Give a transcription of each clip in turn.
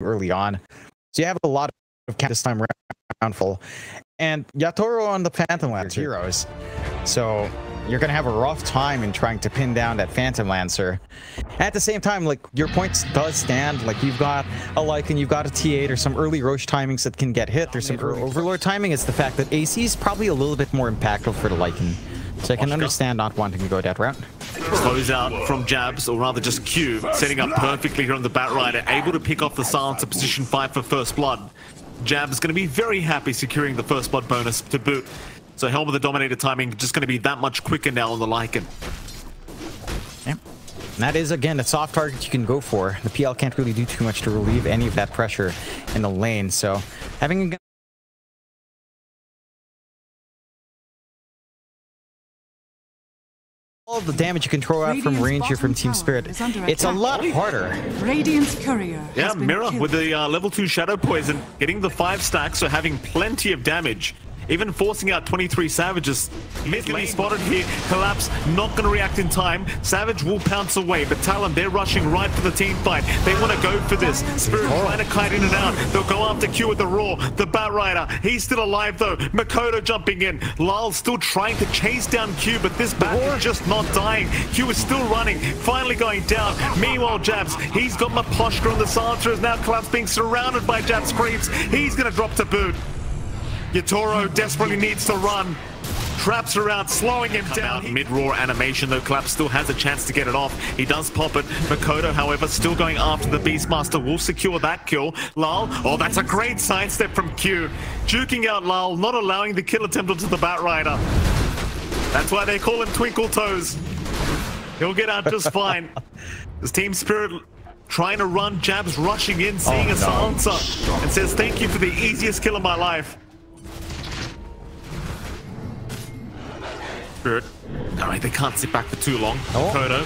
early on. So you have a lot of this time around full. And Yatoro on the Phantom Lancer heroes. So you're going to have a rough time in trying to pin down that Phantom Lancer. At the same time, like, your points does stand. Like, you've got a Lycan, you've got a T8, or some early Roche timings that can get hit. There's some Overlord timing. It's the fact that AC is probably a little bit more impactful for the Lycan. So I can understand not wanting to go that route. Slows out from jabs, or rather just Q, setting up perfectly here on the Batrider, able to pick off the silence at position 5 for first blood. Jab's going to be very happy securing the first blood bonus to boot. So Helm of the Dominator timing just going to be that much quicker now on the Lycan. Yeah. And that is, again, a soft target you can go for. The PL can't really do too much to relieve any of that pressure in the lane. So having a all the damage you can throw out from range here from Team Spirit, it's a lot harder. Radiant's courier. Yeah, Mirror with the level 2 Shadow Poison, getting the 5 stacks, so having plenty of damage. Even forcing out 23 Savages. Immediately spotted here. Collapse, not going to react in time. Savage will pounce away, but Talon, they're rushing right for the team fight. They want to go for this. Spirit trying to kite in and out. They'll go after Q with the Roar. The Batrider, he's still alive though. Makoto jumping in. Lyle still trying to chase down Q, but this Bat is just not dying. Q is still running, finally going down. Meanwhile, Jabs, he's got Maposhka on the Silencer, is now Collapse being surrounded by Jabs creeps. He's going to drop to boot. Yatoro desperately needs to run. Traps around, slowing him down. Mid-roar animation, though Collapse still has a chance to get it off. He does pop it. Makoto, however, still going after the Beastmaster, will secure that kill. Lal, oh, that's a great sidestep from Q. Juking out Lal, not allowing the kill attempt onto the Batrider. That's why they call him Twinkle Toes. He'll get out just fine. This Team Spirit trying to run, Jabs rushing in, seeing a silencer, and says, thank you for the easiest kill of my life. Spirit. Alright, they can't sit back for too long. Kodo,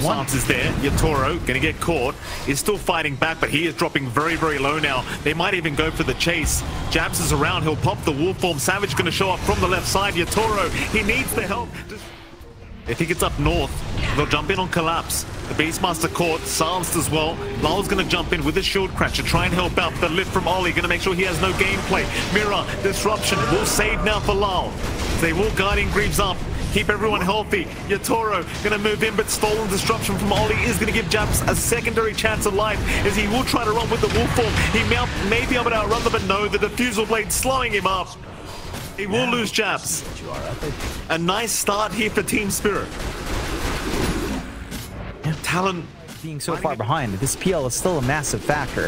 silence is there. Yatoro, gonna get caught. Is still fighting back, but he is dropping very, very low now. They might even go for the chase. Jabs is around, he'll pop the wolf form. Savage gonna show up from the left side. Yatoro, he needs the help. They think it's up north. They'll jump in on Collapse. The Beastmaster caught, silenced as well. Lyle's going to jump in with a shield crash to try and help out. The lift from Ollie, going to make sure he has no gameplay. Mirror, disruption, will save now for Lyle. They will Guardian Greaves up. Keep everyone healthy. Yatoro going to move in, but stolen disruption from Ollie is going to give Jabs a secondary chance of life, as he will try to run with the wolf form. He may be able to outrun them, but no, the Diffusal Blade slowing him up. He will lose Jabs. A nice start here for Team Spirit. Talon being so far behind, this PL is still a massive factor.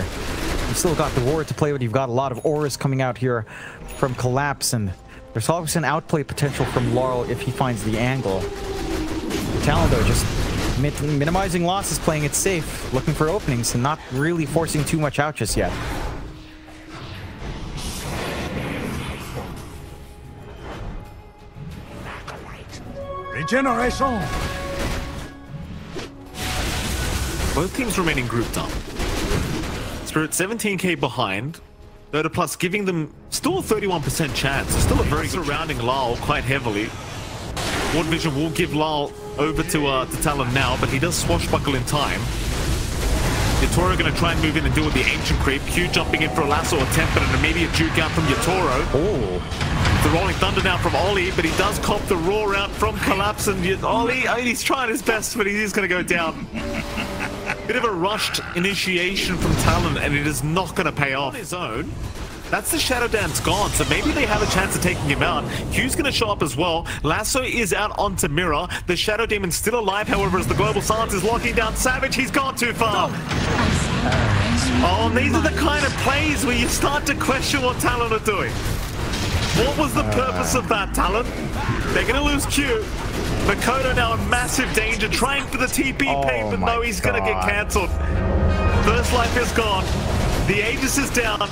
You've still got the Ward to play with. You've got a lot of auras coming out here from Collapse, and there's always an outplay potential from Laurel if he finds the angle. Talon, though, just minimizing losses, playing it safe, looking for openings, and not really forcing too much out just yet. Regeneration. Both teams remaining grouped up. Spirit 17k behind. Dota Plus giving them still a 31% chance. It's still a very surrounding Lyle quite heavily. Ward Vision will give Lyle over to Talon now, but he does swashbuckle in time. Yatoro going to try and move in and deal with the Ancient Creep. Q jumping in for a lasso attempt, but an immediate juke out from Yatoro. Oh. The Rolling Thunder now from Ollie, but he does cop the roar out from Collapse, and Ollie, he's trying his best, but he's going to go down. Bit of a rushed initiation from Talon, and it is not going to pay off. On his own, that's the Shadow Dance gone, so maybe they have a chance of taking him out. Q's going to show up as well. Lasso is out onto Mirror. The Shadow Demon's still alive, however, as the Global Silence is locking down Savage. He's gone too far. Oh, and these are the kind of plays where you start to question what Talon are doing. What was the purpose of that, Talon? They're going to lose Q. Makoto now in massive danger, trying for the TP pay, but no, he's going to get cancelled. First life is gone. The Aegis is down.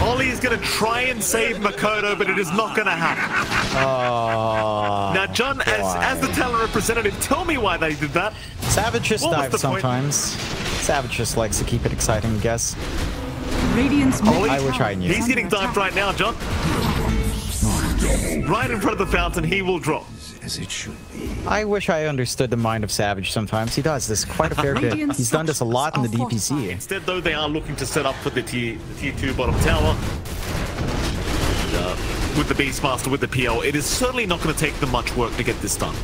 Ollie is going to try and save Makoto, but it is not going to happen. Now, John, as the Talon representative, tell me why they did that. Savage just dives sometimes. Savage just likes to keep it exciting, I guess. Ollie, I wish I knew. He's getting dived right now, John. Right in front of the fountain, he will drop. as it should be. I wish I understood the mind of Savage sometimes. He does this quite a fair bit. He's done this a lot in the DPC. Instead, though, they are looking to set up for the tier 2 bottom tower. With the Beastmaster, with the PL, it is certainly not going to take them much work to get this done.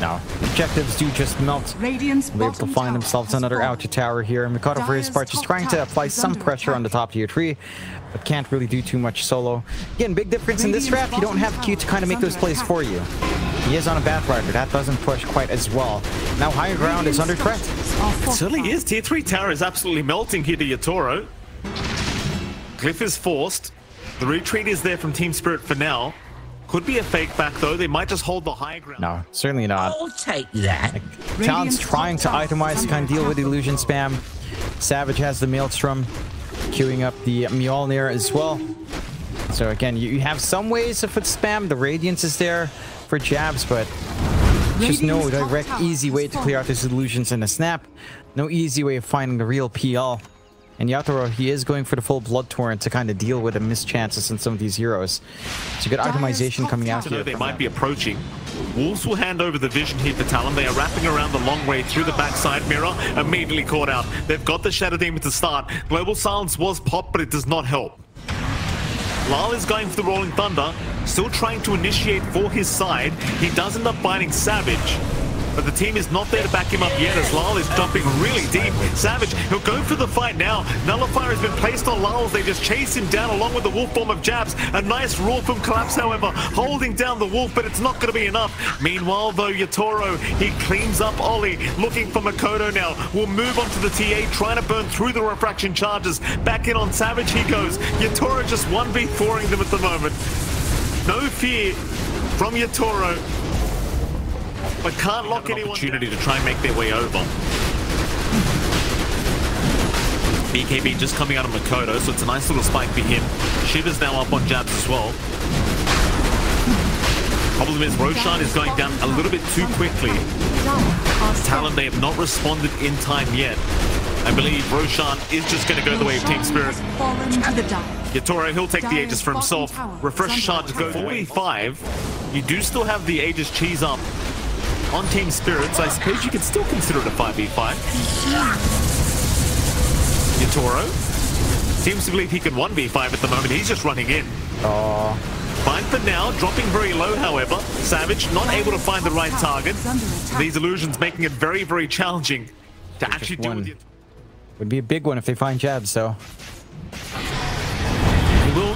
No, objectives do just melt. They're able to find themselves another outer tower here. And Mikado, for his part, just trying to apply some pressure on the top tier 3, but can't really do too much solo. Again, big difference in this draft, you don't have Q to kind of make those plays for you. He is on a Batrider, that doesn't push quite as well. Now higher ground is under threat. It certainly is. Tier 3 tower is absolutely melting here to Yatoro. Cliff is forced. The retreat is there from Team Spirit for now. Could be a fake back though. They might just hold the high ground. No, certainly not. I'll take that. Like, Talon's trying to itemize to kind of deal with illusion spam. Savage has the Maelstrom, queuing up the Mjolnir as well. So again, you have some ways of foot spam. The Radiance is there for jabs, but just no direct easy way to clear out these illusions in a snap. No easy way of finding the real PL. And Yatoro, he is going for the full Blood Torrent to kind of deal with the missed chances in some of these heroes. It's a good itemization coming out here. They might be approaching. Wolves will hand over the vision here for Talon. They are wrapping around the long way through the backside. Mirror immediately caught out. They've got the Shadow Demon to start. Global Silence was popped, but it does not help. Lal is going for the Rolling Thunder, still trying to initiate for his side. He does end up biting Savage, but the team is not there to back him up yet as Lal is jumping really deep. Savage, he'll go for the fight now. Nullifier has been placed on Lal as they just chase him down along with the wolf bomb of jabs. A nice roar from Collapse, however, holding down the wolf, but it's not going to be enough. Meanwhile, though, Yatoro, he cleans up Ollie, looking for Makoto now. Will move on to the TA, trying to burn through the refraction charges. Back in on Savage he goes. Yatoro just 1v4ing them at the moment. No fear from Yatoro, but can't lock anyone. Opportunity to try and make their way over. BKB just coming out of Makoto, so it's a nice little spike for him. Shiva's now up on jabs as well. Problem is Roshan is going down a little bit too quickly. Talon, they have not responded in time yet. I believe Roshan is just going to go the way of Team Spirit. Yatoro, he'll take the Aegis for himself. Refresh charge goes 45. You do still have the Aegis cheese up on Team Spirit, so I suppose you could still consider it a 5v5. Yatoro seems to believe he can 1v5 at the moment. He's just running in. Fine for now, dropping very low, however. Savage not able to find the right target. These illusions making it very, very challenging to actually do it. Would be a big one if they find jabs, though.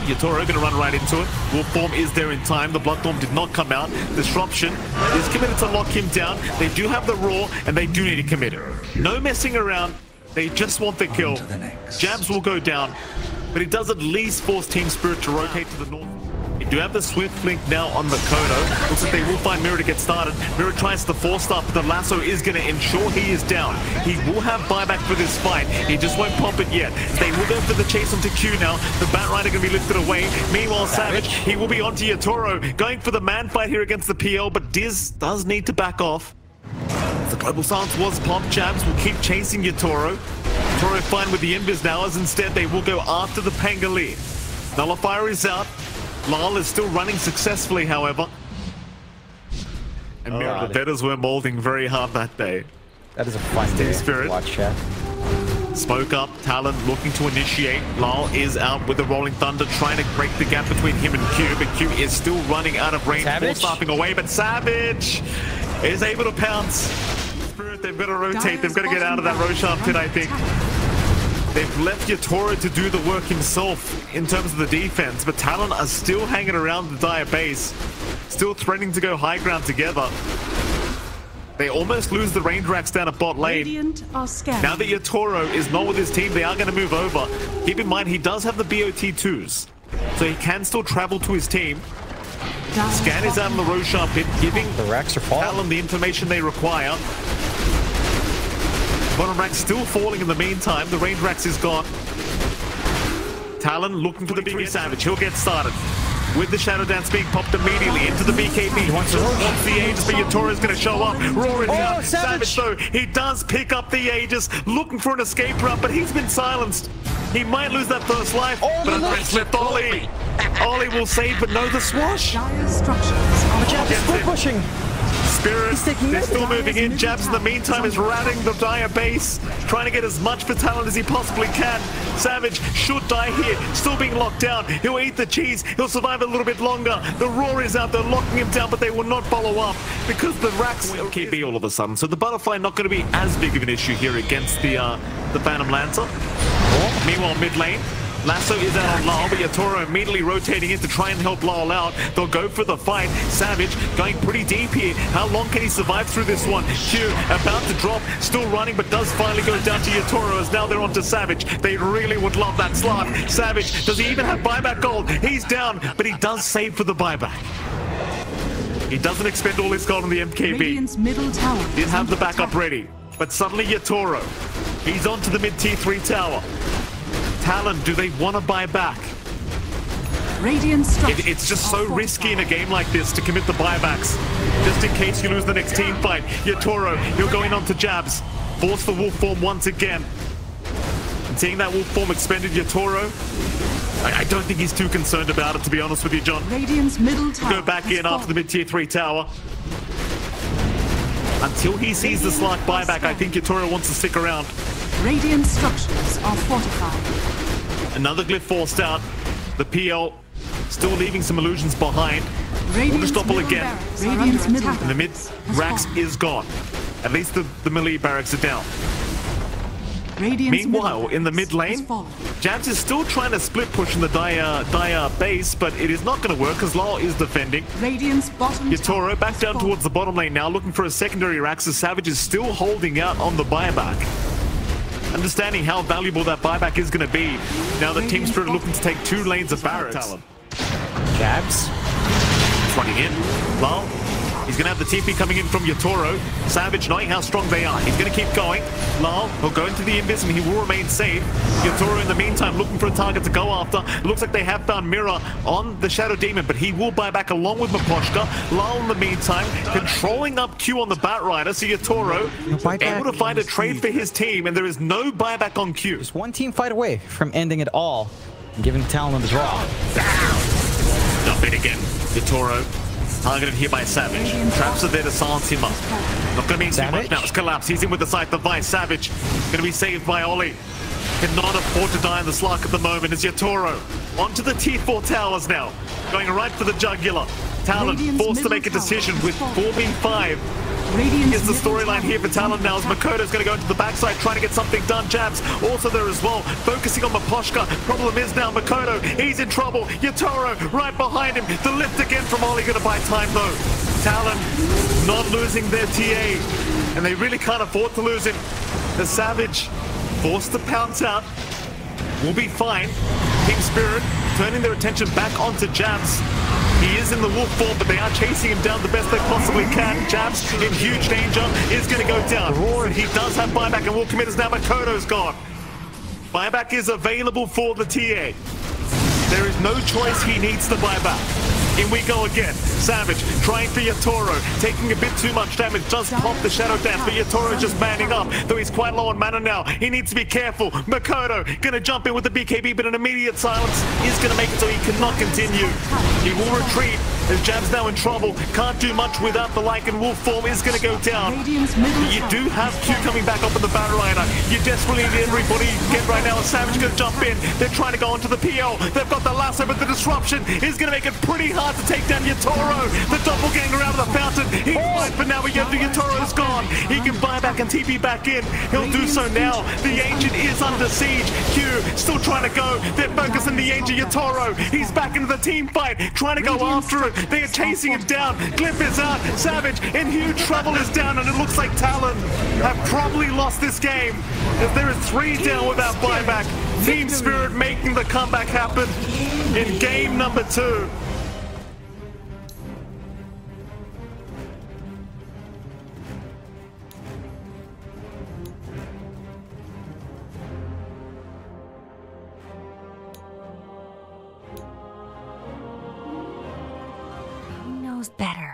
Yatoro going to run right into it. Wolf form is there in time. The Bloodthorn did not come out. Disruption is committed to lock him down. They do have the roar, and they do need to commit it. No messing around. They just want the kill. Jabs will go down, but it does at least force Team Spirit to rotate to the north. They do have the Swift Link now on Makoto. Looks like they will find Mirror to get started. Mirror tries to force start, but the lasso is going to ensure he is down. He will have buyback for this fight. He just won't pump it yet. They will go for the chase onto Q now. The Batrider going to be lifted away. Meanwhile, Savage, he will be onto Yatoro. Going for the man fight here against the PL, but Diz does need to back off. The Global Silence was popped. Jabs will keep chasing Yatoro. Yatoro fine with the Invis now, as instead they will go after the Pangali. Nullifier is out. Lal is still running successfully, however. And the betters were molding very hard that day. That is a fun day to watch, chat. Smoke up, Talon looking to initiate. Lal is out with the Rolling Thunder, trying to break the gap between him and Q, but Q is still running out of range. Ball stopping away, but Savage is able to pounce. Spirit, they've got to rotate. They've got to get out of that Roshan pit, I think. They've left Yatoro to do the work himself in terms of the defense, but Talon are still hanging around the dire base, still threatening to go high ground together. They almost lose the range racks down at bot lane. Now that Yatoro is not with his team, they are going to move over. Keep in mind, he does have the BOT2s, so he can still travel to his team. Scan is out in the Roshan pit, giving the racks are falling. Talon the information they require. Bottom rack still falling in the meantime. The range racks is gone. Talon looking for the big Savage. He'll get started with the Shadow Dance being popped immediately into the BKB. He wants the Aegis, but Yatoro is going to show up. Roar it down. Savage, though, he does pick up the Aegis, looking for an escape route, but he's been silenced. He might lose that first life, Oh, but the it's left Ollie. Ollie will save, but no the swash. Dire structures are Jabs is still pushing. Spirit, taking they're it. still moving in. Jabs in the meantime is routing the Dire base, trying to get as much for Talon as he possibly can. Savage should die here, still being locked down. He'll eat the cheese, he'll survive a little bit longer. The roar is out there locking him down, but they will not follow up because the racks will KB all of a sudden. So the butterfly not going to be as big of an issue here against the Phantom Lancer. Meanwhile, mid lane, Lasso is out on Lyle, but Yatoro immediately rotating in to try and help Lyle out. They'll go for the fight. Savage going pretty deep here. How long can he survive through this one? Q about to drop, still running, but does finally go down to Yatoro as now they're on to Savage. They really would love that slot. Savage, does he even have buyback gold? He's down, but he does save for the buyback. He doesn't expend all his gold on the MKB. Radiant's middle tower. Didn't have the backup ready, but suddenly Yatoro, he's on to the mid tier 3 tower. Talon, do they want to buy back? Radiant structures It's just so are risky in a game like this to commit the buybacks, just in case you lose the next team fight. Yatoro, he'll go in onto Jabs, force the wolf form once again. And seeing that wolf form expended, Yatoro, I don't think he's too concerned about it, to be honest with you, John. Radiant's middle tower. Go back in after the mid tier 3 tower. Until he sees the Slark buyback, I think Yatoro wants to stick around. Radiant structures are fortified. Another glyph forced out. The PL still leaving some illusions behind. Radiant's Doppel middle again. barracks are Radiant's under And attack. the mid Rax is gone. At least the melee barracks are down. Radiant's Meanwhile, middle in the mid barracks has lane, fallen. Jabs is still trying to split push in the Dire base, but it is not going to work because Lyle is defending. Radiant's bottom Yatoro tower back has down fallen. towards the bottom lane now, looking for a secondary Rax. The Savage is still holding out on the buyback. Understanding how valuable that buyback is going to be now that Team Spirit are looking to take 2 lanes of barracks. Jabs. Running in. Lyle, he's going to have the TP coming in from Yatoro. Savage, knowing how strong they are, he's going to keep going. Lyle will go into the invis and he will remain safe. Yatoro in the meantime looking for a target to go after. It looks like they have found Mirror on the Shadow Demon, but he will buy back along with Maposhka. Lyle in the meantime controlling up Q on the Batrider, so Yatoro able to find a trade for his team, and there is no buyback on Q. Just one team fight away from ending it all and giving Talon the draw. Jump in again. Yatoro targeted here by Savage. Traps are there to silence him up. Not going to mean too much now. It's collapse. He's in with the Scythe device. Savage going to be saved by Ollie. Cannot afford to die in the Slark at the moment. As Yatoro onto the tier 4 towers now. Going right for the jugular. Talon forced to make a decision with 4v5. Here's the storyline here for Talon now as Makoto's going to go into the backside trying to get something done. Jabs also there as well, focusing on Maposhka. Problem is now Makoto, he's in trouble. Yatoro right behind him. The lift again from Ollie, going to buy time though. Talon not losing their TA, and they really can't afford to lose him. The Savage forced to pounce out. Will be fine. Team Spirit turning their attention back onto Jabs. He is in the wolf form, but they are chasing him down the best they possibly can. Jabs in huge danger, is going to go down. He does have buyback and will commit as now Makoto's gone. Buyback is available for the TA. There is no choice, he needs to buy back. In we go again. Savage trying for Yatoro, taking a bit too much damage, does pop the Shadow Dance, but Yatoro's just manning up, though he's quite low on mana now. He needs to be careful. Makoto gonna jump in with the BKB, but an immediate silence is gonna make it so he cannot continue. He will retreat as Jab's now in trouble. Can't do much without the Lycan Wolf form, is gonna go down. You do have Q coming back up in the Batrider. You desperately need everybody you can get right now. Savage gonna jump in. They're trying to go onto the PL. They've got the lasso, but the disruption is gonna make it pretty hard to take down Yatoro. The doppelganger out of the fountain. He's fine, but now Yatoro's gone. He can buy back and TP back in. He'll do so now. The Ancient is under siege. Q still trying to go. They're focusing the Ancient. Yatoro, he's back into the team fight, trying to go after it. They are chasing him down. Glyph is out. Savage in huge trouble is down, and it looks like Talon have probably lost this game, as there is 3 down without buyback. Team Spirit making the comeback happen in game number 2. Better.